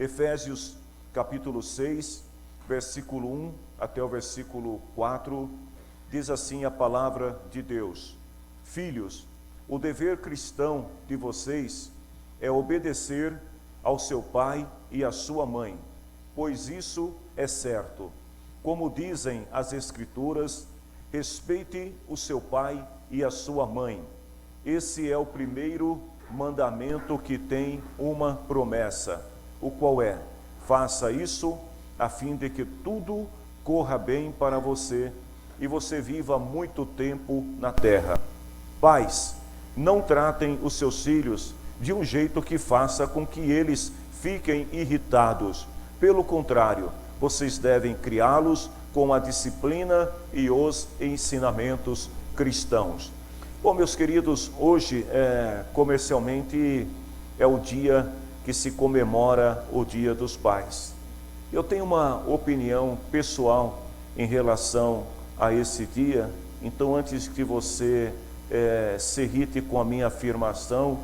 Efésios capítulo 6, versículo 1 até o versículo 4, diz assim a palavra de Deus: Filhos, o dever cristão de vocês é obedecer ao seu pai e à sua mãe, pois isso é certo. Como dizem as Escrituras, respeite o seu pai e a sua mãe. Esse é o primeiro mandamento que tem uma promessa, o qual é: faça isso a fim de que tudo corra bem para você e você viva muito tempo na terra. Pais, não tratem os seus filhos de um jeito que faça com que eles fiquem irritados. Pelo contrário, vocês devem criá-los com a disciplina e os ensinamentos cristãos. Bom, meus queridos, hoje comercialmente é o dia que se comemora o Dia dos Pais. Eu tenho uma opinião pessoal em relação a esse dia, então antes que você se irrite com a minha afirmação,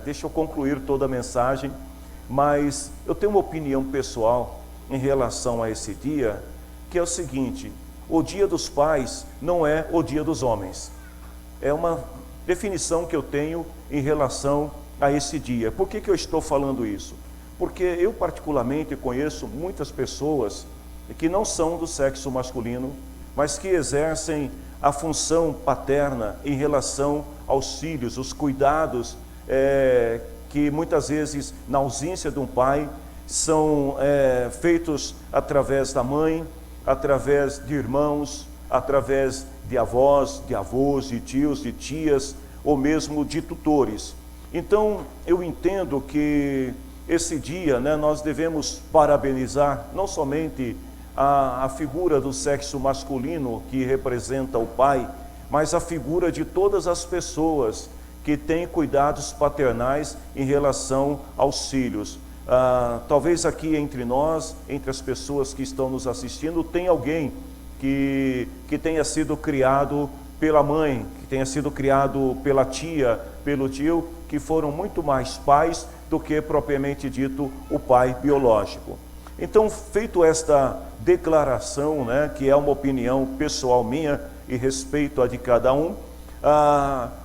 deixa eu concluir toda a mensagem, mas eu tenho uma opinião pessoal em relação a esse dia, que é o seguinte: o Dia dos Pais não é o Dia dos Homens. É uma definição que eu tenho em relação a esse dia. Por que eu estou falando isso? Porque eu particularmente conheço muitas pessoas que não são do sexo masculino, mas que exercem a função paterna em relação aos filhos, os cuidados que muitas vezes, na ausência de um pai, são feitos através da mãe, através de irmãos, através de avós, de avós, de tios, de tias, ou mesmo de tutores. Então, eu entendo que esse dia, nós devemos parabenizar não somente a figura do sexo masculino, que representa o pai, mas a figura de todas as pessoas que têm cuidados paternais em relação aos filhos. Talvez aqui entre nós, entre as pessoas que estão nos assistindo, tenha alguém que tenha sido criado pela mãe, que tenha sido criado pela tia, pelo tio, que foram muito mais pais do que propriamente dito o pai biológico. Então, feito esta declaração, que é uma opinião pessoal minha e respeito a de cada um,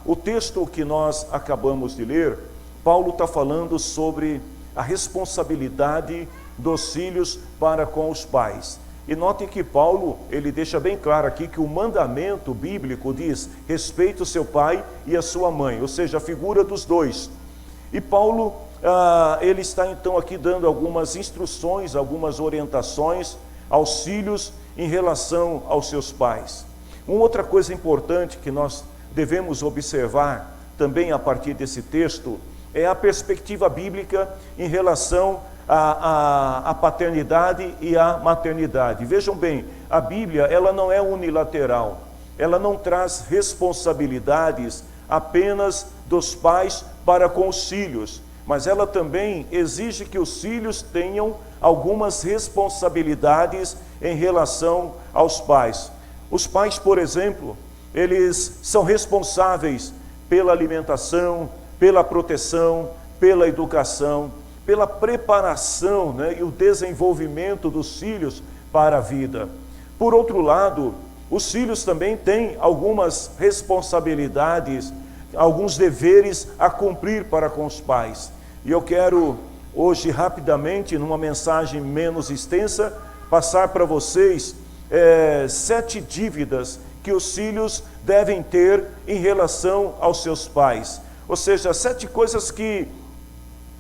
o texto que nós acabamos de ler, Paulo está falando sobre a responsabilidade dos filhos para com os pais. E notem que Paulo, ele deixa bem claro aqui que o mandamento bíblico diz: respeite o seu pai e a sua mãe, ou seja, a figura dos dois. E Paulo, ele está então aqui dando algumas instruções, algumas orientações aos filhos em relação aos seus pais. Uma outra coisa importante que nós devemos observar também a partir desse texto é a perspectiva bíblica em relação à paternidade e à maternidade. Vejam bem, a Bíblia, ela não é unilateral, ela não traz responsabilidades apenas dos pais para com os filhos, mas ela também exige que os filhos tenham algumas responsabilidades em relação aos pais. Os pais, por exemplo, eles são responsáveis pela alimentação, pela proteção, pela educação, pela preparação e o desenvolvimento dos filhos para a vida. Por outro lado, os filhos também têm algumas responsabilidades, alguns deveres a cumprir para com os pais. E eu quero hoje rapidamente, numa mensagem menos extensa, passar para vocês 7 dívidas que os filhos devem ter em relação aos seus pais. Ou seja, 7 coisas que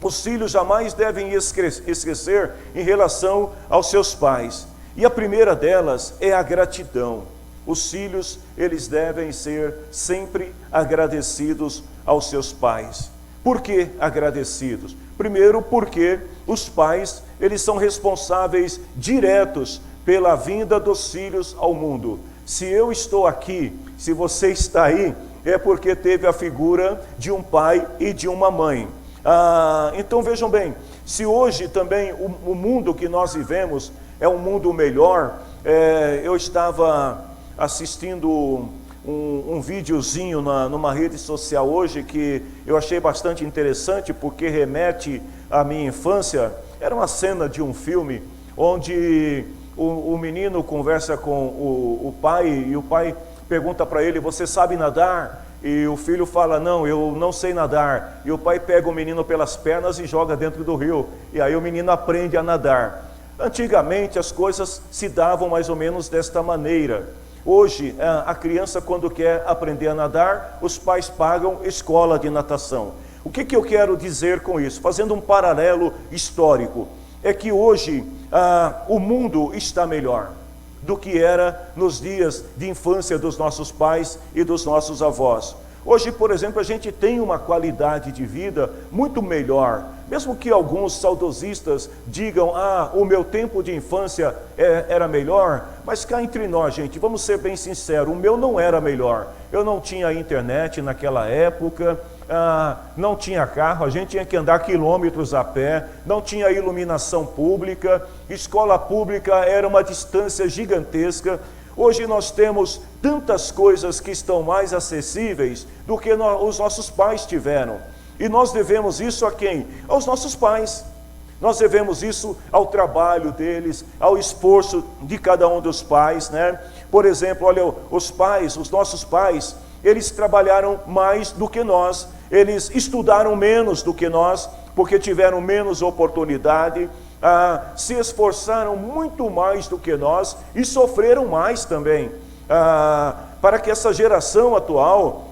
os filhos jamais devem esquecer em relação aos seus pais. E a primeira delas é a gratidão. Os filhos, eles devem ser sempre agradecidos aos seus pais. Por que agradecidos? Primeiro, porque os pais, eles são responsáveis diretos pela vinda dos filhos ao mundo. Se eu estou aqui, se você está aí, é porque teve a figura de um pai e de uma mãe. Então vejam bem, se hoje também o mundo que nós vivemos é um mundo melhor, eu estava assistindo um videozinho numa rede social hoje que eu achei bastante interessante porque remete à minha infância. Era uma cena de um filme onde o menino conversa com o pai, e o pai pergunta para ele: você sabe nadar? E o filho fala: não, eu não sei nadar. E o pai pega o menino pelas pernas e joga dentro do rio. E aí o menino aprende a nadar. Antigamente as coisas se davam mais ou menos desta maneira. Hoje, a criança, quando quer aprender a nadar, os pais pagam escola de natação. O que eu quero dizer com isso? Fazendo um paralelo histórico, é que hoje o mundo está melhor do que era nos dias de infância dos nossos pais e dos nossos avós. Hoje, por exemplo, a gente tem uma qualidade de vida muito melhor. Mesmo que alguns saudosistas digam: o meu tempo de infância era melhor, mas cá entre nós, gente, vamos ser bem sinceros, o meu não era melhor. Eu não tinha internet naquela época, não tinha carro, a gente tinha que andar quilômetros a pé, não tinha iluminação pública, escola pública era uma distância gigantesca. Hoje nós temos tantas coisas que estão mais acessíveis do que os nossos pais tiveram. E nós devemos isso a quem? Aos nossos pais. Nós devemos isso ao trabalho deles, ao esforço de cada um dos pais, né? Por exemplo, olha, os nossos pais, eles trabalharam mais do que nós, eles estudaram menos do que nós, porque tiveram menos oportunidade, se esforçaram muito mais do que nós e sofreram mais também, para que essa geração atual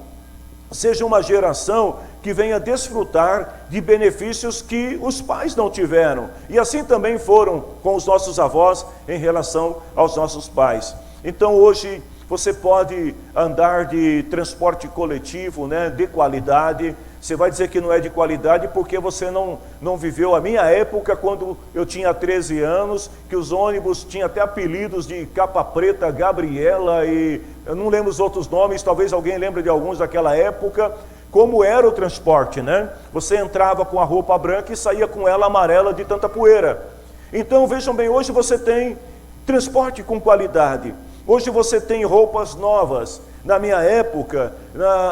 seja uma geração que venha desfrutar de benefícios que os pais não tiveram. E assim também foram com os nossos avós em relação aos nossos pais. Então hoje você pode andar de transporte coletivo, né, de qualidade. Você vai dizer que não é de qualidade porque você não viveu a minha época, quando eu tinha 13 anos, que os ônibus tinham até apelidos de Capa Preta, Gabriela, e eu não lembro os outros nomes, talvez alguém lembre de alguns daquela época. Como era o transporte, né? Você entrava com a roupa branca e saía com ela amarela de tanta poeira. Então vejam bem, hoje você tem transporte com qualidade. Hoje você tem roupas novas. Na minha época,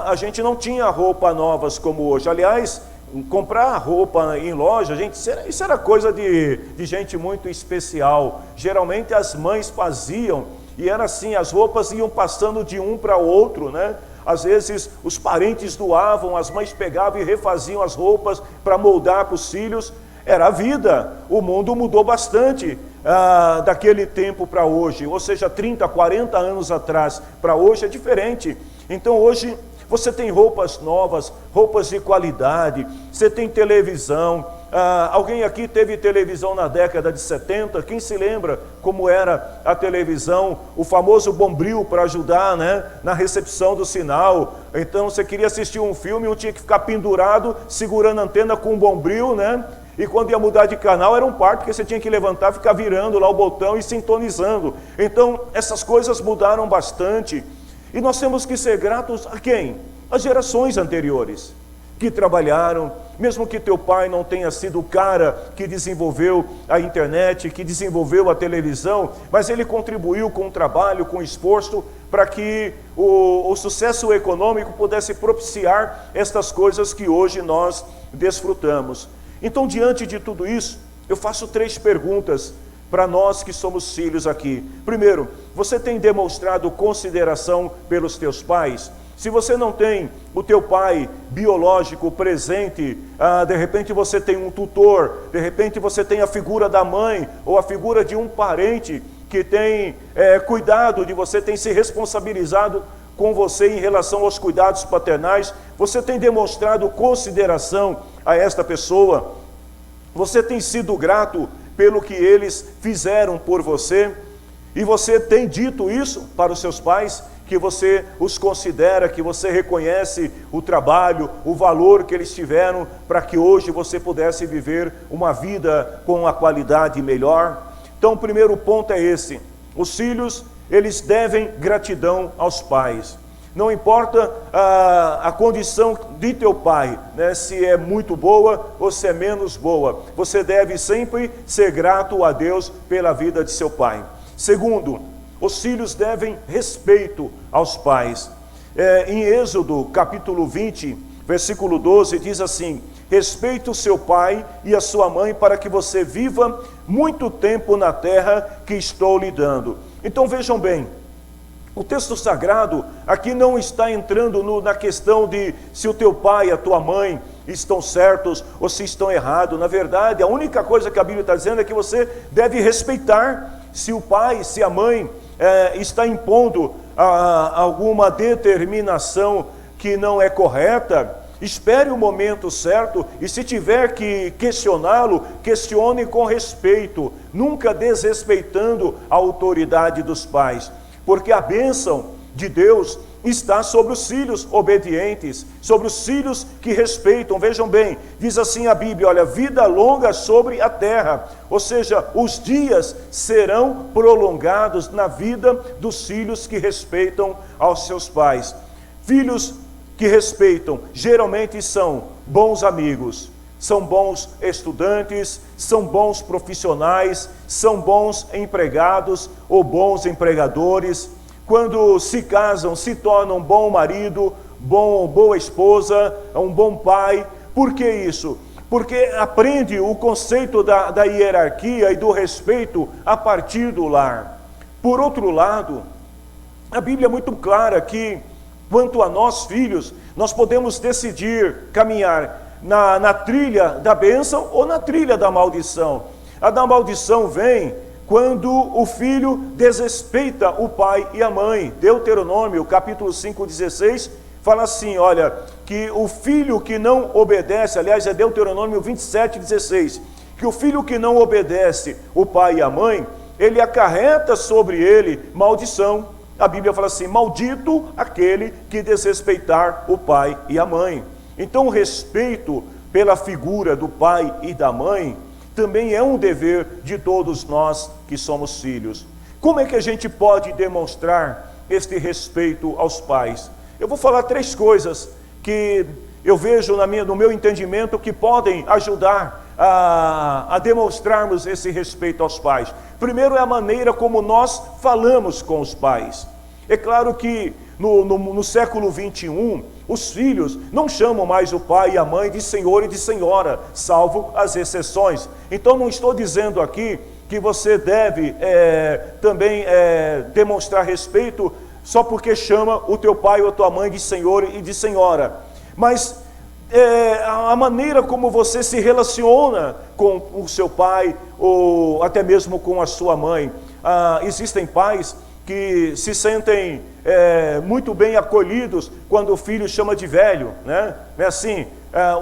a gente não tinha roupa novas como hoje. Aliás, comprar roupa em loja, gente, isso era coisa de gente muito especial. Geralmente as mães faziam, e era assim, as roupas iam passando de um para outro, né? Às vezes os parentes doavam, as mães pegavam e refaziam as roupas para moldar para os filhos. Era a vida. O mundo mudou bastante daquele tempo para hoje, ou seja, 30, 40 anos atrás para hoje é diferente. Então hoje você tem roupas novas, roupas de qualidade, você tem televisão. Alguém aqui teve televisão na década de 70? Quem se lembra como era a televisão? O famoso bombril para ajudar, né, na recepção do sinal. Então você queria assistir um filme, tinha que ficar pendurado, segurando a antena com um bombril, né? E quando ia mudar de canal era um parto, porque você tinha que levantar, ficar virando lá o botão e sintonizando. Então essas coisas mudaram bastante. E nós temos que ser gratos a quem? As gerações anteriores, que trabalharam, mesmo que teu pai não tenha sido o cara que desenvolveu a internet, que desenvolveu a televisão, mas ele contribuiu com o trabalho, com o esforço, para que o sucesso econômico pudesse propiciar estas coisas que hoje nós desfrutamos. Então, diante de tudo isso, eu faço 3 perguntas para nós que somos filhos aqui. Primeiro, você tem demonstrado consideração pelos teus pais? Se você não tem o teu pai biológico presente, de repente você tem um tutor, de repente você tem a figura da mãe ou a figura de um parente que tem cuidado de você, tem se responsabilizado com você em relação aos cuidados paternais. Você tem demonstrado consideração a esta pessoa? Você tem sido grato pelo que eles fizeram por você? E você tem dito isso para os seus pais? Que você os considera, que você reconhece o trabalho, o valor que eles tiveram para que hoje você pudesse viver uma vida com uma qualidade melhor? Então, o primeiro ponto é esse: os filhos, eles devem gratidão aos pais. Não importa a condição de teu pai, né, se é muito boa ou se é menos boa, você deve sempre ser grato a Deus pela vida de seu pai. Segundo, os filhos devem respeito aos pais. Em Êxodo, capítulo 20, versículo 12, diz assim: Respeite o seu pai e a sua mãe para que você viva muito tempo na terra que estou lhe dando. Então vejam bem, o texto sagrado aqui não está entrando na questão de se o teu pai e a tua mãe estão certos ou se estão errados. Na verdade, a única coisa que a Bíblia está dizendo é que você deve respeitar. Se o pai, se a mãe está impondo alguma determinação que não é correta, espere o momento certo e se tiver que questioná-lo, questione com respeito, nunca desrespeitando a autoridade dos pais. Porque a bênção de Deus está sobre os filhos obedientes, sobre os filhos que respeitam. Vejam bem, diz assim a Bíblia, olha, vida longa sobre a terra. Ou seja, os dias serão prolongados na vida dos filhos que respeitam aos seus pais. Filhos que respeitam geralmente são bons amigos, são bons estudantes, são bons profissionais, são bons empregados ou bons empregadores. Quando se casam, se tornam bom marido, boa esposa, um bom pai. Por que isso? Porque aprende o conceito da hierarquia e do respeito a partir do lar. Por outro lado, a Bíblia é muito clara que, quanto a nós filhos, nós podemos decidir caminhar na trilha da bênção ou na trilha da maldição. A da maldição vem quando o filho desrespeita o pai e a mãe. Deuteronômio, capítulo 5:16, fala assim, olha, que o filho que não obedece, aliás, é Deuteronômio 27:16, que o filho que não obedece o pai e a mãe, ele acarreta sobre ele maldição. A Bíblia fala assim, maldito aquele que desrespeitar o pai e a mãe. Então o respeito pela figura do pai e da mãe também é um dever de todos nós que somos filhos. Como é que a gente pode demonstrar este respeito aos pais? Eu vou falar 3 coisas que eu vejo no meu entendimento que podem ajudar a demonstrarmos esse respeito aos pais. Primeiro é a maneira como nós falamos com os pais. É claro que no século 21, os filhos não chamam mais o pai e a mãe de senhor e de senhora, salvo as exceções. Então não estou dizendo aqui que você deve também demonstrar respeito só porque chama o teu pai ou a tua mãe de senhor e de senhora. Mas a maneira como você se relaciona com o seu pai ou até mesmo com a sua mãe. Existem pais que se sentem muito bem acolhidos quando o filho chama de velho, né? É assim,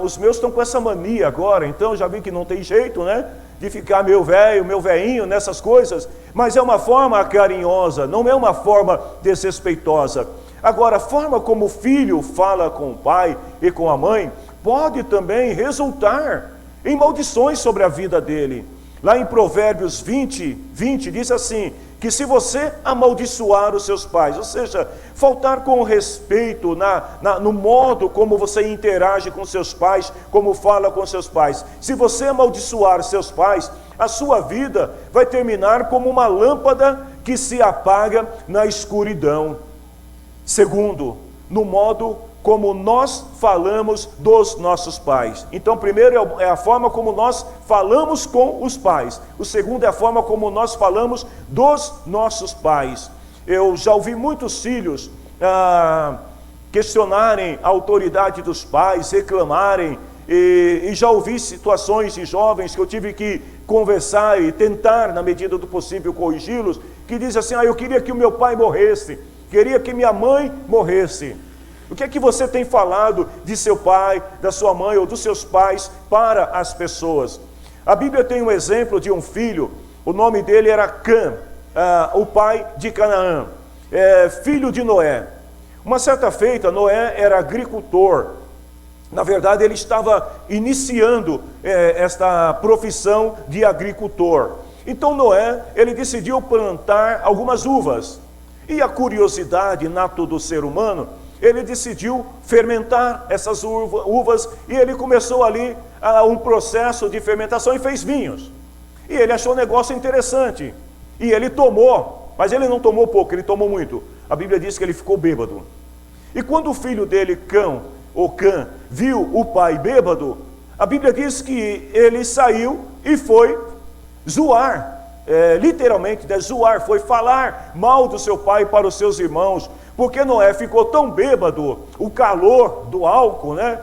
os meus estão com essa mania agora, então já vi que não tem jeito, né? De ficar meu velho, meu velhinho nessas coisas, mas é uma forma carinhosa, não é uma forma desrespeitosa. Agora, a forma como o filho fala com o pai e com a mãe pode também resultar em maldições sobre a vida dele. Lá em Provérbios 20 diz assim, que se você amaldiçoar os seus pais, ou seja, faltar com respeito no modo como você interage com seus pais, como fala com seus pais, se você amaldiçoar seus pais, a sua vida vai terminar como uma lâmpada que se apaga na escuridão. Segundo, no modo como nós falamos dos nossos pais. Então, primeiro é a forma como nós falamos com os pais. O segundo é a forma como nós falamos dos nossos pais. Eu já ouvi muitos filhos questionarem a autoridade dos pais, reclamarem, e já ouvi situações de jovens que eu tive que conversar e tentar, na medida do possível, corrigi-los, que dizem assim, eu queria que o meu pai morresse, queria que minha mãe morresse. O que é que você tem falado de seu pai, da sua mãe ou dos seus pais para as pessoas? A Bíblia tem um exemplo de um filho, o nome dele era Cã, o pai de Canaã, filho de Noé. Uma certa feita, Noé era agricultor. Na verdade, ele estava iniciando esta profissão de agricultor. Então Noé, ele decidiu plantar algumas uvas. E a curiosidade nata do ser humano, ele decidiu fermentar essas uvas e ele começou ali um processo de fermentação e fez vinhos. E ele achou um negócio interessante. E ele tomou, mas ele não tomou pouco, ele tomou muito. A Bíblia diz que ele ficou bêbado. E quando o filho dele, Cã, viu o pai bêbado, a Bíblia diz que ele saiu e foi zoar, literalmente, né, zoar, foi falar mal do seu pai para os seus irmãos, porque Noé ficou tão bêbado, o calor do álcool, né?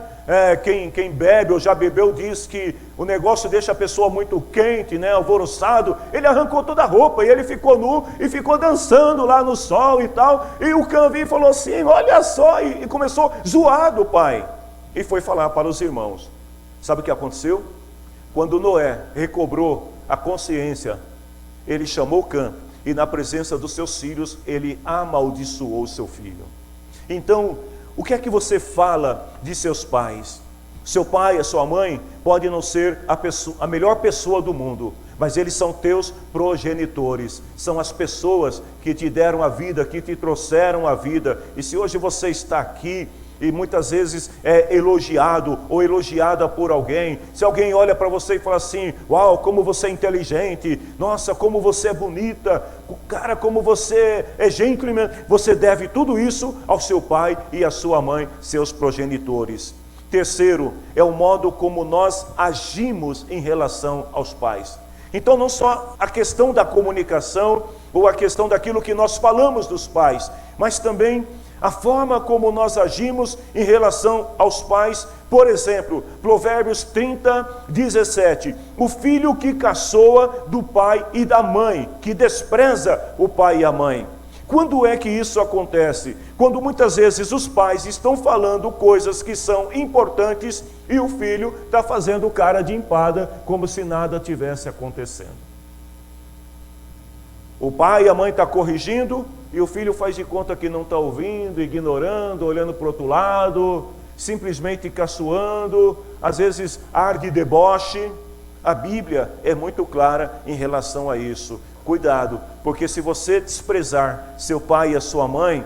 Quem bebe ou já bebeu diz que o negócio deixa a pessoa muito quente, né, alvoroçado. Ele arrancou toda a roupa e ele ficou nu e ficou dançando lá no sol e tal. E o cão veio e falou assim: olha só, e começou zoado o pai. E foi falar para os irmãos. Sabe o que aconteceu? Quando Noé recobrou a consciência, ele chamou Cã e na presença dos seus filhos, ele amaldiçoou seu filho. Então, o que é que você fala de seus pais? Seu pai, a sua mãe, pode não ser a melhor pessoa do mundo, mas eles são teus progenitores, são as pessoas que te deram a vida, que te trouxeram a vida. E se hoje você está aqui e muitas vezes é elogiado ou elogiada por alguém, se alguém olha para você e fala assim: uau, como você é inteligente, nossa, como você é bonita, cara, como você é gentleman, você deve tudo isso ao seu pai e à sua mãe, seus progenitores. Terceiro, é o modo como nós agimos em relação aos pais. Então não só a questão da comunicação ou a questão daquilo que nós falamos dos pais, mas também a forma como nós agimos em relação aos pais. Por exemplo, Provérbios 30:17, o filho que caçoa do pai e da mãe, que despreza o pai e a mãe. Quando é que isso acontece? Quando muitas vezes os pais estão falando coisas que são importantes e o filho está fazendo cara de empada, como se nada tivesse acontecendo. O pai e a mãe estão corrigindo e o filho faz de conta que não está ouvindo, ignorando, olhando para o outro lado, simplesmente caçoando, às vezes ar de deboche. A Bíblia é muito clara em relação a isso. Cuidado, porque se você desprezar seu pai e a sua mãe,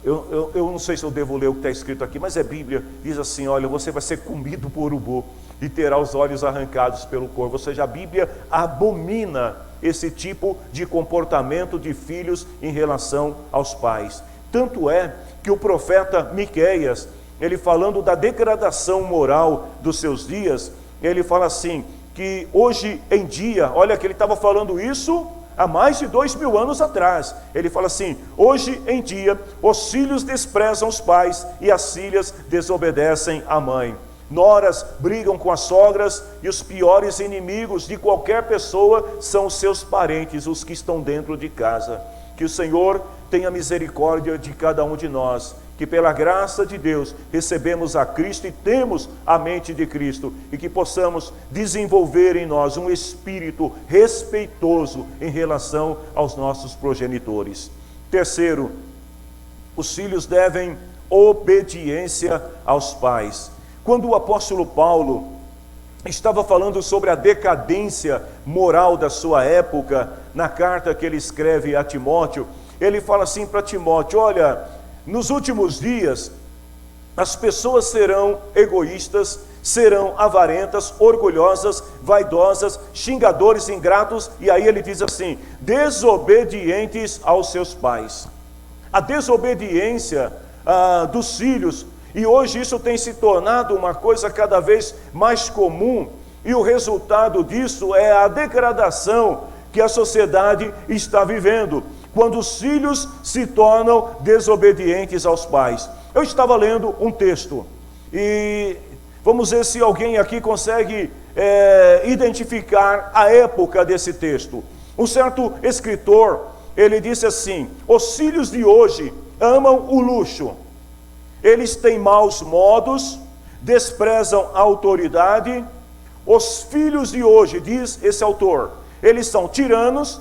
eu não sei se eu devo ler o que está escrito aqui, mas é Bíblia, diz assim: olha, você vai ser comido por urubu e terá os olhos arrancados pelo corvo. Ou seja, a Bíblia abomina esse tipo de comportamento de filhos em relação aos pais. Tanto é que o profeta Miqueias, ele falando da degradação moral dos seus dias, ele fala assim, que hoje em dia, olha que ele estava falando isso há mais de 2000 anos atrás, ele fala assim: hoje em dia os filhos desprezam os pais e as filhas desobedecem a mãe. Noras brigam com as sogras e os piores inimigos de qualquer pessoa são os seus parentes, os que estão dentro de casa. Que o Senhor tenha misericórdia de cada um de nós, que pela graça de Deus recebemos a Cristo e temos a mente de Cristo, e que possamos desenvolver em nós um espírito respeitoso em relação aos nossos progenitores. Terceiro, os filhos devem obediência aos pais. Quando o apóstolo Paulo estava falando sobre a decadência moral da sua época, na carta que ele escreve a Timóteo, ele fala assim para Timóteo: olha, nos últimos dias as pessoas serão egoístas, serão avarentas, orgulhosas, vaidosas, xingadores, ingratos, e aí ele diz assim: desobedientes aos seus pais. A desobediência dos filhos, e hoje isso tem se tornado uma coisa cada vez mais comum, e o resultado disso é a degradação que a sociedade está vivendo, quando os filhos se tornam desobedientes aos pais. Eu estava lendo um texto, e vamos ver se alguém aqui consegue identificar a época desse texto. Um certo escritor, ele disse assim: os filhos de hoje amam o luxo, eles têm maus modos, desprezam a autoridade. Os filhos de hoje, diz esse autor, eles são tiranos,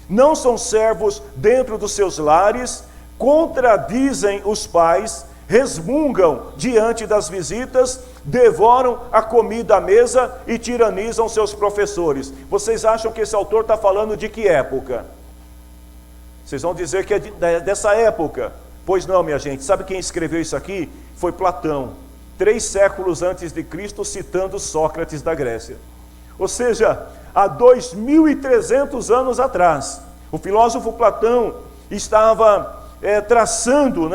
não são servos dentro dos seus lares, contradizem os pais, resmungam diante das visitas, devoram a comida à mesa e tiranizam seus professores. Vocês acham que esse autor está falando de que época? Vocês vão dizer que é dessa época. Pois não, minha gente. Sabe quem escreveu isso aqui? Foi Platão, 3 séculos antes de Cristo, citando Sócrates da Grécia. Ou seja, há 2300 anos atrás, o filósofo Platão estava traçando,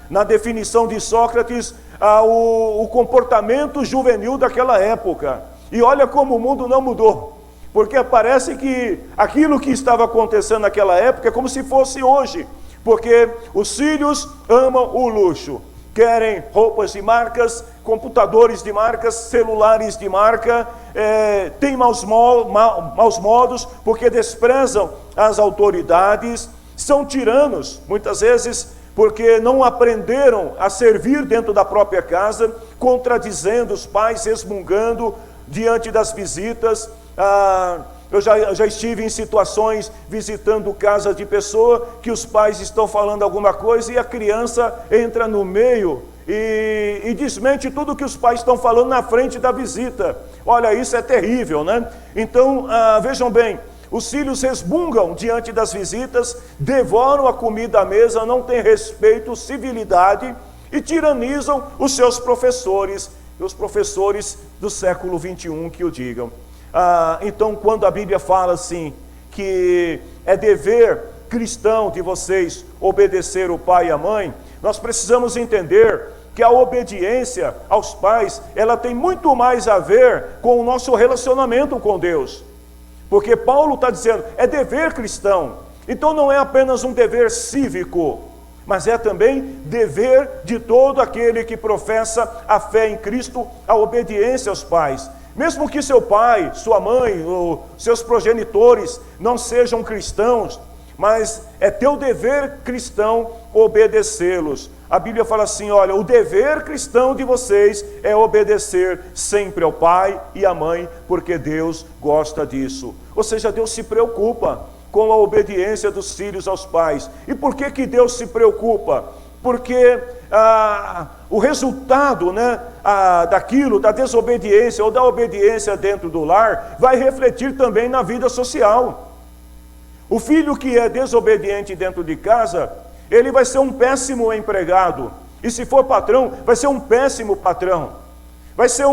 na definição de Sócrates, o comportamento juvenil daquela época. E olha como o mundo não mudou. Porque parece que aquilo que estava acontecendo naquela época é como se fosse hoje. Porque os filhos amam o luxo. Querem roupas de marcas, computadores de marcas, celulares de marca, têm maus modos, porque desprezam as autoridades, são tiranos, muitas vezes, porque não aprenderam a servir dentro da própria casa, contradizendo os pais, resmungando diante das visitas. Eu já estive em situações visitando casa de pessoa que os pais estão falando alguma coisa e a criança entra no meio e desmente tudo que os pais estão falando na frente da visita. Olha, isso é terrível, né? Então, vejam bem, os filhos resmungam diante das visitas, devoram a comida à mesa, não têm respeito, civilidade e tiranizam os seus professores, e os professores do século 21 que o digam. Então, quando a Bíblia fala assim, que é dever cristão de vocês obedecer o pai e a mãe, nós precisamos entender que a obediência aos pais, ela tem muito mais a ver com o nosso relacionamento com Deus. Porque Paulo está dizendo, é dever cristão. Então não é apenas um dever cívico, mas é também dever de todo aquele que professa a fé em Cristo, a obediência aos pais. Mesmo que seu pai, sua mãe, ou seus progenitores não sejam cristãos, mas é teu dever cristão obedecê-los. A Bíblia fala assim, olha, o dever cristão de vocês é obedecer sempre ao pai e à mãe, porque Deus gosta disso. Ou seja, Deus se preocupa com a obediência dos filhos aos pais. E por que Deus se preocupa? Porque o resultado, né, daquilo, da desobediência ou da obediência dentro do lar, vai refletir também na vida social. O filho que é desobediente dentro de casa, ele vai ser um péssimo empregado. E se for patrão, vai ser um péssimo patrão. Vai ser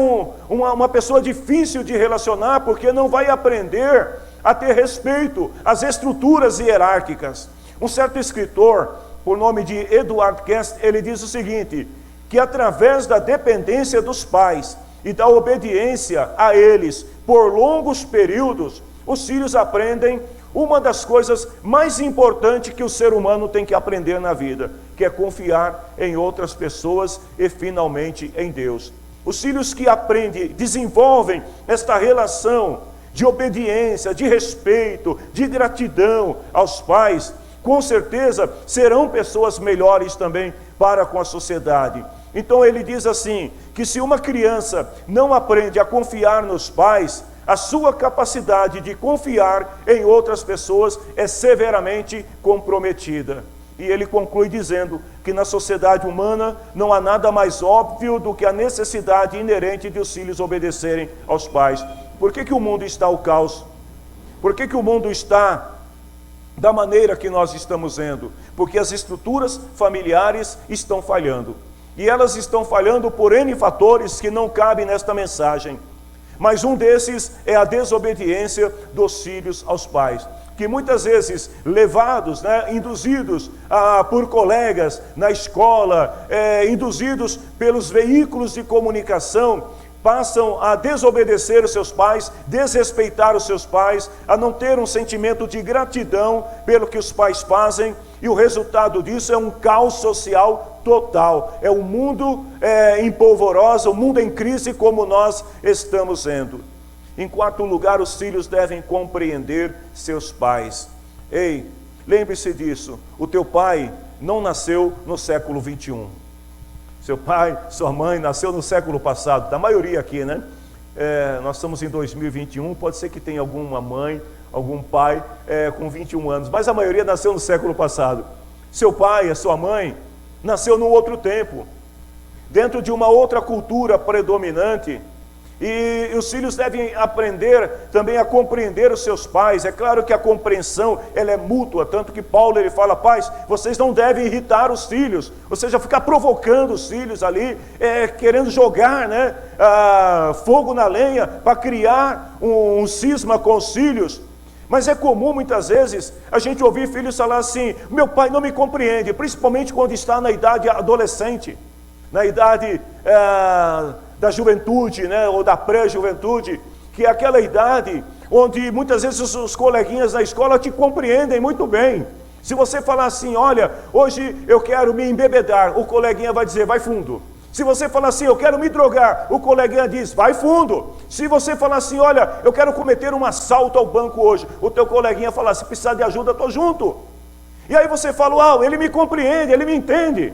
uma pessoa difícil de relacionar, porque não vai aprender a ter respeito às estruturas hierárquicas. Um certo escritor, por nome de Edward Guest, ele diz o seguinte, que através da dependência dos pais e da obediência a eles por longos períodos, os filhos aprendem uma das coisas mais importantes que o ser humano tem que aprender na vida, que é confiar em outras pessoas e finalmente em Deus. Os filhos que aprendem, desenvolvem esta relação de obediência, de respeito, de gratidão aos pais, com certeza serão pessoas melhores também para com a sociedade. Então ele diz assim, que se uma criança não aprende a confiar nos pais, a sua capacidade de confiar em outras pessoas é severamente comprometida. E ele conclui dizendo que na sociedade humana não há nada mais óbvio do que a necessidade inerente de os filhos obedecerem aos pais. Por que o mundo está ao caos? Por que o mundo está da maneira que nós estamos vendo? Porque as estruturas familiares estão falhando. E elas estão falhando por N fatores que não cabem nesta mensagem. Mas um desses é a desobediência dos filhos aos pais, que muitas vezes levados, induzidos por colegas na escola, induzidos pelos veículos de comunicação, passam a desobedecer os seus pais, desrespeitar os seus pais, a não ter um sentimento de gratidão pelo que os pais fazem, e o resultado disso é um caos social total. É um mundo em polvorosa, um mundo em crise como nós estamos vendo. Em quarto lugar, os filhos devem compreender seus pais. Ei, lembre-se disso, o teu pai não nasceu no século 21. Seu pai, sua mãe nasceu no século passado, da maioria aqui, né? Nós estamos em 2021, pode ser que tenha alguma mãe, algum pai com 21 anos, mas a maioria nasceu no século passado. Seu pai, a sua mãe, nasceu num outro tempo, dentro de uma outra cultura predominante, e os filhos devem aprender também a compreender os seus pais. É claro que a compreensão ela é mútua, tanto que Paulo ele fala, pais, vocês não devem irritar os filhos, ou seja, ficar provocando os filhos ali, querendo jogar fogo na lenha para criar um cisma com os filhos. Mas é comum muitas vezes a gente ouvir filhos falar assim, meu pai não me compreende, principalmente quando está na idade adolescente, na idade da juventude, né, ou da pré-juventude, que é aquela idade onde muitas vezes os coleguinhas da escola te compreendem muito bem. Se você falar assim, olha, hoje eu quero me embebedar, o coleguinha vai dizer, vai fundo. Se você falar assim, eu quero me drogar, o coleguinha diz, vai fundo. Se você falar assim, olha, eu quero cometer um assalto ao banco hoje, o teu coleguinha fala, se precisar de ajuda, estou junto. E aí você fala, ele me compreende, ele me entende.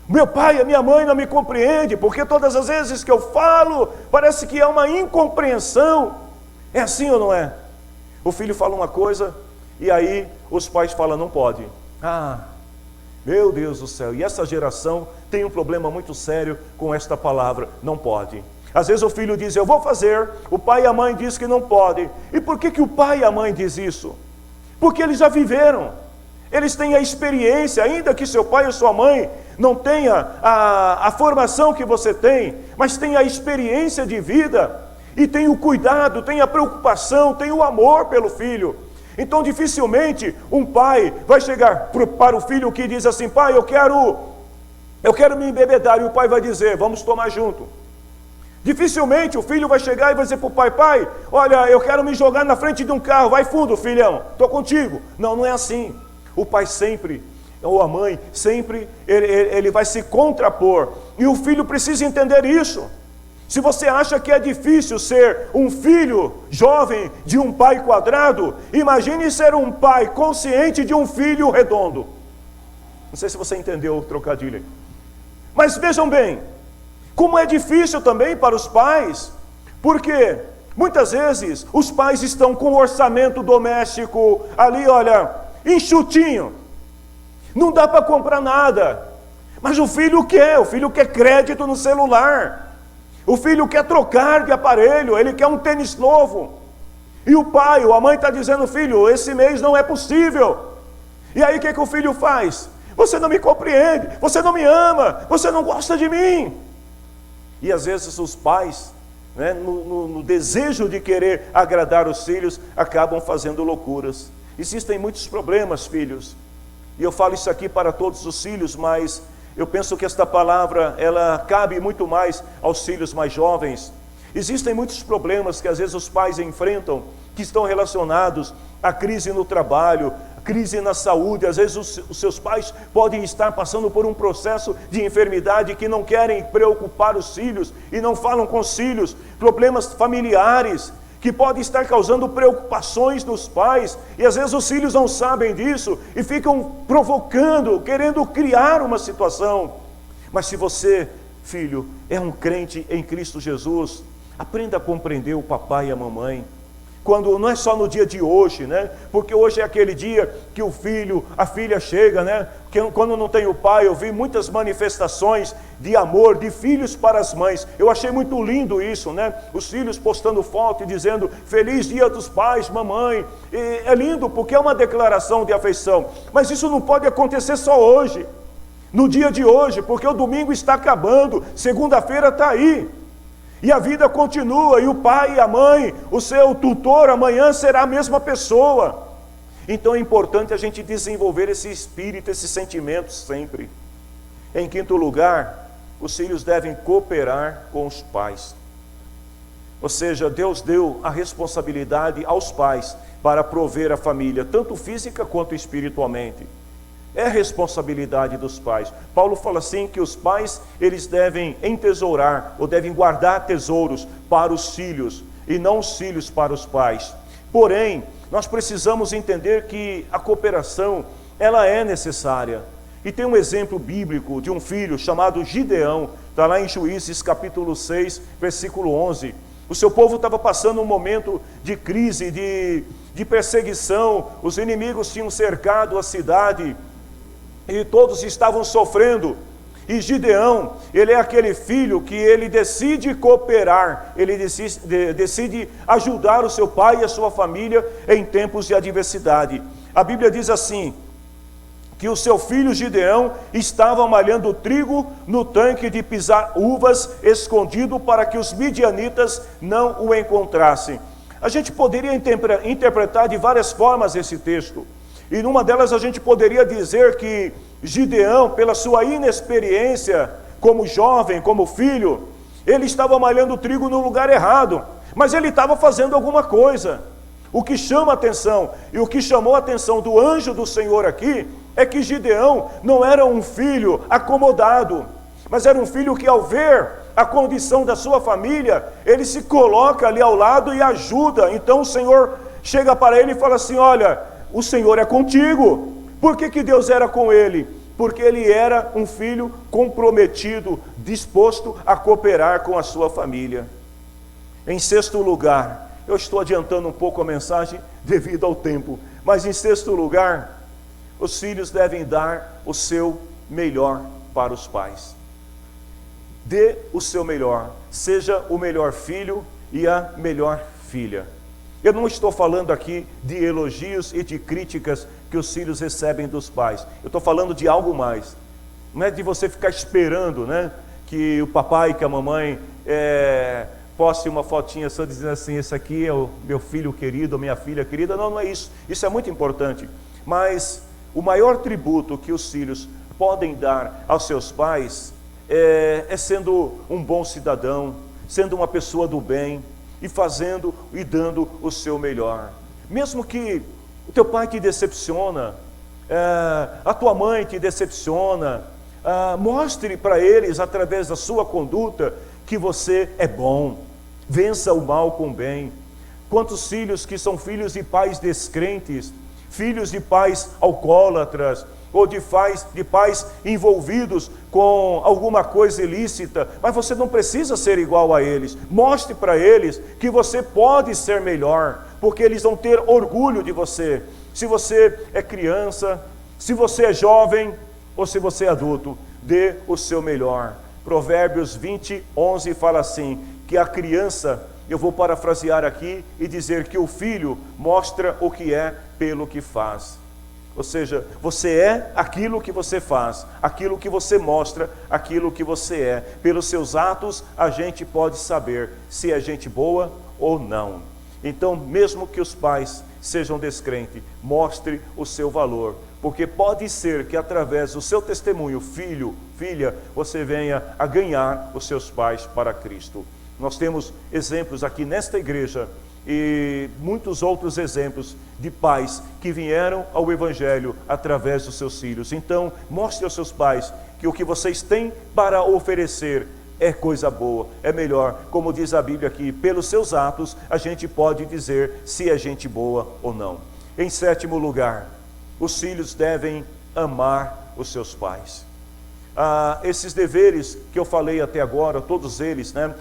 Meu pai, a minha mãe não me compreende, porque todas as vezes que eu falo, parece que há uma incompreensão. É assim ou não é? O filho fala uma coisa, e aí os pais falam, não pode. Meu Deus do céu, e essa geração tem um problema muito sério com esta palavra, não pode. Às vezes o filho diz, eu vou fazer, o pai e a mãe diz que não pode. E por que o pai e a mãe diz isso? Porque eles já viveram, eles têm a experiência, ainda que seu pai ou sua mãe não tenha a formação que você tem, mas tem a experiência de vida, e tem o cuidado, tem a preocupação, tem o amor pelo filho. Então dificilmente um pai vai chegar para o filho que diz assim, pai, eu quero me embebedar, e o pai vai dizer, vamos tomar junto. Dificilmente o filho vai chegar e vai dizer para o pai, pai, olha, eu quero me jogar na frente de um carro, vai fundo, filhão, estou contigo. Não, não é assim. O pai sempre, ou a mãe, sempre, ele vai se contrapor. E o filho precisa entender isso. Se você acha que é difícil ser um filho jovem de um pai quadrado, imagine ser um pai consciente de um filho redondo. Não sei se você entendeu o trocadilho. Mas vejam bem, como é difícil também para os pais, porque muitas vezes os pais estão com o orçamento doméstico ali, olha, enxutinho. Não dá para comprar nada. Mas o filho quer crédito no celular. O filho quer trocar de aparelho, ele quer um tênis novo. E o pai ou a mãe está dizendo, filho, esse mês não é possível. E aí o que o filho faz? Você não me compreende, você não me ama, você não gosta de mim. E às vezes os pais, né, no desejo de querer agradar os filhos, acabam fazendo loucuras. Existem muitos problemas, filhos. E eu falo isso aqui para todos os filhos, mas eu penso que esta palavra, ela cabe muito mais aos filhos mais jovens. Existem muitos problemas que às vezes os pais enfrentam, que estão relacionados à crise no trabalho, à crise na saúde. Às vezes os seus pais podem estar passando por um processo de enfermidade que não querem preocupar os filhos e não falam com os filhos. Problemas familiares que podem estar causando preocupações nos pais, e às vezes os filhos não sabem disso, e ficam provocando, querendo criar uma situação. Mas se você, filho, é um crente em Cristo Jesus, aprenda a compreender o papai e a mamãe. Quando não é só no dia de hoje, né? Porque hoje é aquele dia que o filho, a filha chega, né? Que quando não tem o pai, eu vi muitas manifestações de amor de filhos para as mães. Eu achei muito lindo isso, né? Os filhos postando foto e dizendo feliz dia dos pais, mamãe. E é lindo porque é uma declaração de afeição. Mas isso não pode acontecer só hoje, no dia de hoje, porque o domingo está acabando, segunda-feira está aí. E a vida continua, e o pai e a mãe, o seu tutor, amanhã será a mesma pessoa. Então é importante a gente desenvolver esse espírito, esse sentimento sempre. Em quinto lugar, os filhos devem cooperar com os pais. Ou seja, Deus deu a responsabilidade aos pais para prover a família, tanto física quanto espiritualmente. É responsabilidade dos pais. Paulo fala assim que os pais, eles devem entesourar, ou devem guardar tesouros para os filhos, e não os filhos para os pais. Porém, nós precisamos entender que a cooperação, ela é necessária. E tem um exemplo bíblico de um filho chamado Gideão, está lá em Juízes capítulo 6, versículo 11. O seu povo estava passando um momento de crise, de perseguição, os inimigos tinham cercado a cidade, e todos estavam sofrendo. E Gideão, ele é aquele filho que ele decide cooperar, ele decide ajudar o seu pai e a sua família em tempos de adversidade. A Bíblia diz assim, que o seu filho Gideão estava malhando trigo no tanque de pisar uvas, escondido para que os midianitas não o encontrassem. A gente poderia interpretar de várias formas esse texto. E numa delas a gente poderia dizer que Gideão, pela sua inexperiência, como jovem, como filho, ele estava malhando trigo no lugar errado, mas ele estava fazendo alguma coisa. O que chama a atenção, e o que chamou a atenção do anjo do Senhor aqui, é que Gideão não era um filho acomodado, mas era um filho que, ao ver a condição da sua família, ele se coloca ali ao lado e ajuda. Então o Senhor chega para ele e fala assim: olha, o Senhor é contigo. Por que Deus era com ele? Porque ele era um filho comprometido, disposto a cooperar com a sua família. Em sexto lugar, eu estou adiantando um pouco a mensagem devido ao tempo, mas em sexto lugar, os filhos devem dar o seu melhor para os pais. Dê o seu melhor, seja o melhor filho e a melhor filha. Eu não estou falando aqui de elogios e de críticas que os filhos recebem dos pais. Eu estou falando de algo mais. Não é de você ficar esperando, né, que o papai, que a mamãe poste uma fotinha só dizendo assim: esse aqui é o meu filho querido, minha filha querida. Não, não é isso. Isso é muito importante. Mas o maior tributo que os filhos podem dar aos seus pais é sendo um bom cidadão, sendo uma pessoa do bem, e fazendo e dando o seu melhor. Mesmo que o teu pai te decepciona, a tua mãe te decepciona, mostre para eles, através da sua conduta, que você é bom. Vença o mal com o bem. Quantos filhos que são filhos de pais descrentes, filhos de pais alcoólatras, ou de pais envolvidos com alguma coisa ilícita, mas você não precisa ser igual a eles. Mostre para eles que você pode ser melhor, porque eles vão ter orgulho de você. Se você é criança, se você é jovem, ou se você é adulto, dê o seu melhor. Provérbios 20:11 fala assim, que a criança, eu vou parafrasear aqui e dizer que o filho mostra o que é pelo que faz. Ou seja, você é aquilo que você faz, aquilo que você mostra, aquilo que você é. Pelos seus atos, a gente pode saber se é gente boa ou não. Então, mesmo que os pais sejam descrentes, mostre o seu valor, porque pode ser que através do seu testemunho, filho, filha, você venha a ganhar os seus pais para Cristo. Nós temos exemplos aqui nesta igreja, e muitos outros exemplos de pais que vieram ao Evangelho através dos seus filhos. Então, mostre aos seus pais que o que vocês têm para oferecer é coisa boa, é melhor. Como diz a Bíblia aqui, pelos seus atos a gente pode dizer se é gente boa ou não. Em sétimo lugar, os filhos devem amar os seus pais. Esses deveres que eu falei até agora, todos eles, né?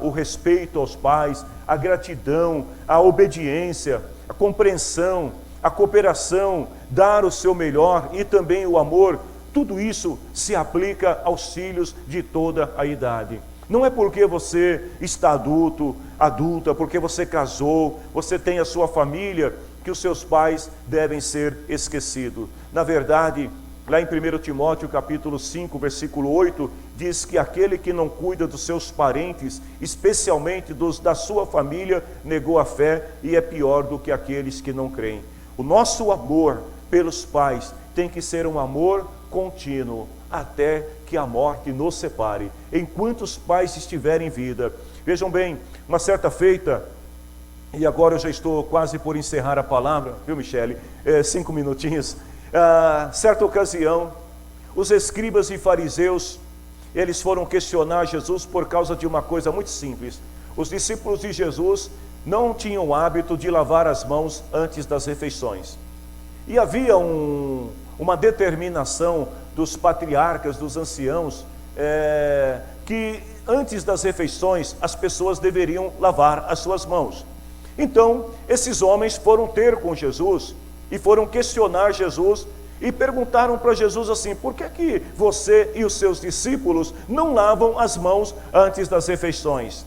O respeito aos pais, a gratidão, a obediência, a compreensão, a cooperação, dar o seu melhor e também o amor, tudo isso se aplica aos filhos de toda a idade. Não é porque você está adulta, porque você casou, você tem a sua família, que os seus pais devem ser esquecidos. Na verdade, lá em 1 Timóteo capítulo 5, versículo 8, diz que aquele que não cuida dos seus parentes, especialmente da sua família, negou a fé e é pior do que aqueles que não creem. O nosso amor pelos pais tem que ser um amor contínuo, até que a morte nos separe, enquanto os pais estiverem em vida. Vejam bem, uma certa feita, e agora eu já estou quase por encerrar a palavra, viu, Michele? 5 minutinhos. Certa ocasião, os escribas e fariseus, eles foram questionar Jesus por causa de uma coisa muito simples. Os discípulos de Jesus não tinham o hábito de lavar as mãos antes das refeições. E havia uma determinação dos patriarcas, dos anciãos, que antes das refeições as pessoas deveriam lavar as suas mãos. Então, esses homens foram ter com Jesus e foram questionar Jesus e perguntaram para Jesus assim: por que você e os seus discípulos não lavam as mãos antes das refeições?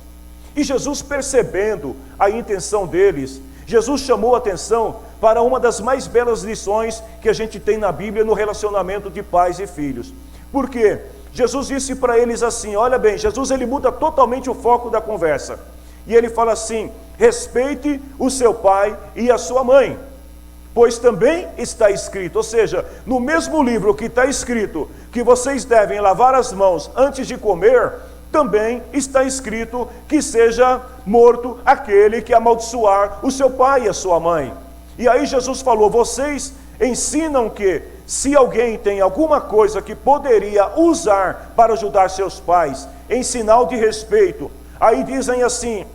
E Jesus, percebendo a intenção deles, Jesus chamou a atenção para uma das mais belas lições que a gente tem na Bíblia no relacionamento de pais e filhos. Por quê? Jesus disse para eles assim, olha bem, Jesus ele muda totalmente o foco da conversa. E ele fala assim: respeite o seu pai e a sua mãe, pois também está escrito, ou seja, no mesmo livro que está escrito, que vocês devem lavar as mãos antes de comer, também está escrito que seja morto aquele que amaldiçoar o seu pai e a sua mãe. E aí Jesus falou, vocês ensinam que se alguém tem alguma coisa que poderia usar para ajudar seus pais, em sinal de respeito, aí dizem assim,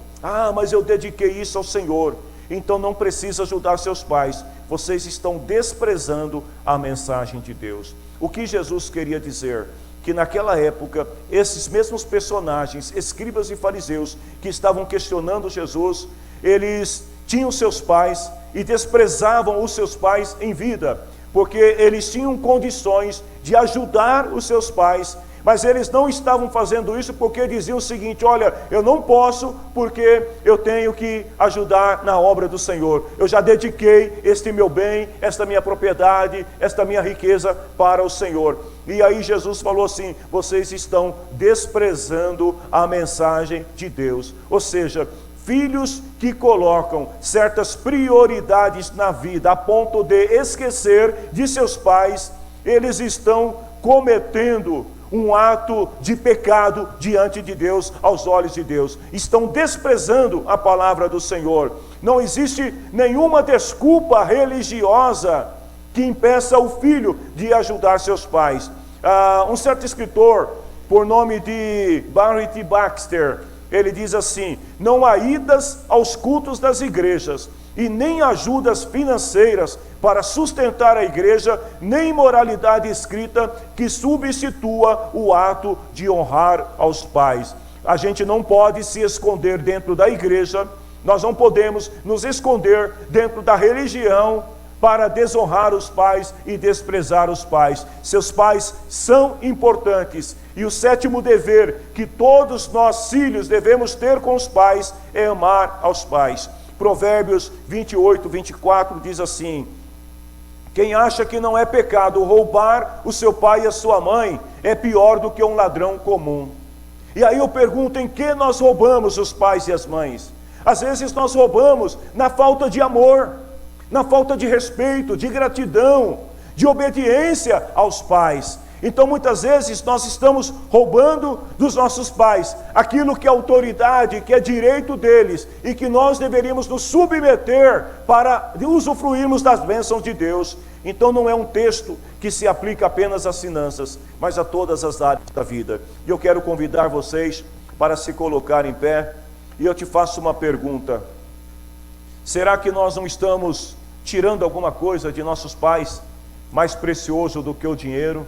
mas eu dediquei isso ao Senhor, então não precisa ajudar seus pais. Vocês estão desprezando a mensagem de Deus. O que Jesus queria dizer? Que naquela época, esses mesmos personagens, escribas e fariseus, que estavam questionando Jesus, eles tinham seus pais e desprezavam os seus pais em vida, porque eles tinham condições de ajudar os seus pais, mas eles não estavam fazendo isso porque diziam o seguinte, olha, eu não posso porque eu tenho que ajudar na obra do Senhor. Eu já dediquei este meu bem, esta minha propriedade, esta minha riqueza para o Senhor. E aí Jesus falou assim, vocês estão desprezando a mensagem de Deus. Ou seja, filhos que colocam certas prioridades na vida a ponto de esquecer de seus pais, eles estão cometendo um ato de pecado diante de Deus, aos olhos de Deus. Estão desprezando a palavra do Senhor. Não existe nenhuma desculpa religiosa que impeça o filho de ajudar seus pais. Um certo escritor, por nome de Barry T. Baxter, ele diz assim, não há idas aos cultos das igrejas, e nem ajudas financeiras para sustentar a igreja, nem moralidade escrita que substitua o ato de honrar aos pais. A gente não pode se esconder dentro da igreja, nós não podemos nos esconder dentro da religião para desonrar os pais e desprezar os pais. Seus pais são importantes. E o sétimo dever que todos nós filhos devemos ter com os pais é amar aos pais. Provérbios 28, 24 diz assim, quem acha que não é pecado roubar o seu pai e a sua mãe, é pior do que um ladrão comum. E aí eu pergunto, em que nós roubamos os pais e as mães? Às vezes nós roubamos na falta de amor, na falta de respeito, de gratidão, de obediência aos pais. Então muitas vezes nós estamos roubando dos nossos pais aquilo que é autoridade, que é direito deles e que nós deveríamos nos submeter para usufruirmos das bênçãos de Deus. Então não é um texto que se aplica apenas às finanças, mas a todas as áreas da vida. E eu quero convidar vocês para se colocar em pé e eu te faço uma pergunta. Será que nós não estamos tirando alguma coisa de nossos pais mais precioso do que o dinheiro?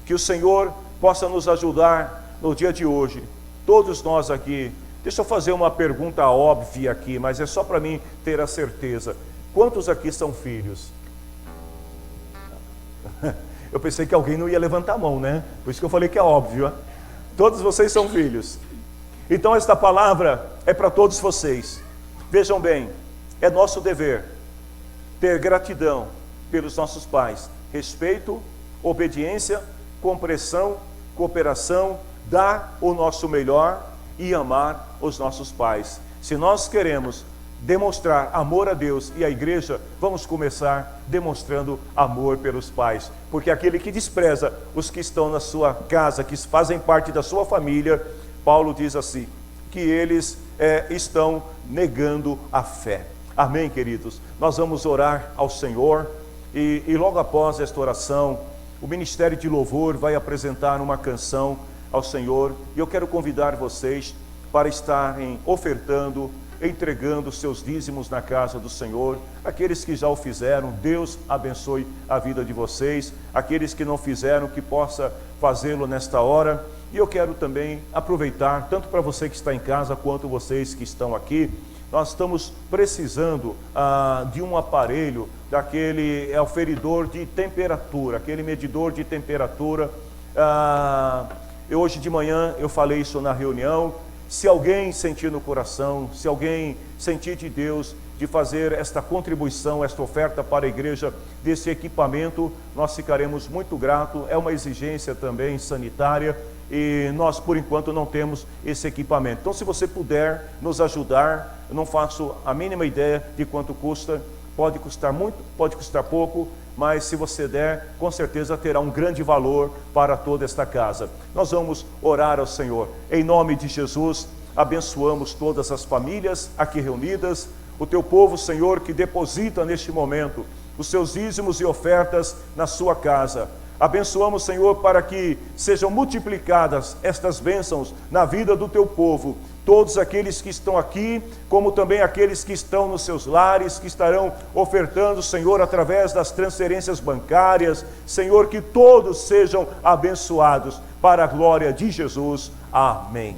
Que o Senhor possa nos ajudar no dia de hoje. Todos nós aqui, deixa eu fazer uma pergunta óbvia aqui, mas é só para mim ter a certeza. Quantos aqui são filhos? Eu pensei que alguém não ia levantar a mão, né? Por isso que eu falei que é óbvio. Todos vocês são filhos. Então esta palavra é para todos vocês. Vejam bem, é nosso dever ter gratidão pelos nossos pais, respeito, obediência, compreensão, cooperação, dar o nosso melhor e amar os nossos pais. Se nós queremos demonstrar amor a Deus e à igreja, vamos começar demonstrando amor pelos pais, porque aquele que despreza os que estão na sua casa, que fazem parte da sua família, Paulo diz assim, que eles estão negando a fé. Amém, queridos? Nós vamos orar ao Senhor e logo após esta oração, o Ministério de Louvor vai apresentar uma canção ao Senhor e eu quero convidar vocês para estarem ofertando, entregando seus dízimos na casa do Senhor. Aqueles que já o fizeram, Deus abençoe a vida de vocês. Aqueles que não fizeram, que possa fazê-lo nesta hora. E eu quero também aproveitar, tanto para você que está em casa, quanto vocês que estão aqui, nós estamos precisando de um aparelho, daquele aferidor de temperatura, aquele medidor de temperatura. Hoje de manhã eu falei isso na reunião. Se alguém sentir no coração, se alguém sentir de Deus de fazer esta contribuição, esta oferta para a igreja desse equipamento, nós ficaremos muito gratos. É uma exigência também sanitária e nós por enquanto não temos esse equipamento. Então se você puder nos ajudar, eu não faço a mínima ideia de quanto custa, Pode custar muito, pode custar pouco, mas se você der, com certeza terá um grande valor para toda esta casa. Nós vamos orar ao Senhor. Em nome de Jesus, abençoamos todas as famílias aqui reunidas, o teu povo, Senhor, que deposita neste momento os seus dízimos e ofertas na sua casa. Abençoamos, Senhor, para que sejam multiplicadas estas bênçãos na vida do teu povo. Todos aqueles que estão aqui, como também aqueles que estão nos seus lares, que estarão ofertando, Senhor, através das transferências bancárias. Senhor, que todos sejam abençoados para a glória de Jesus. Amém.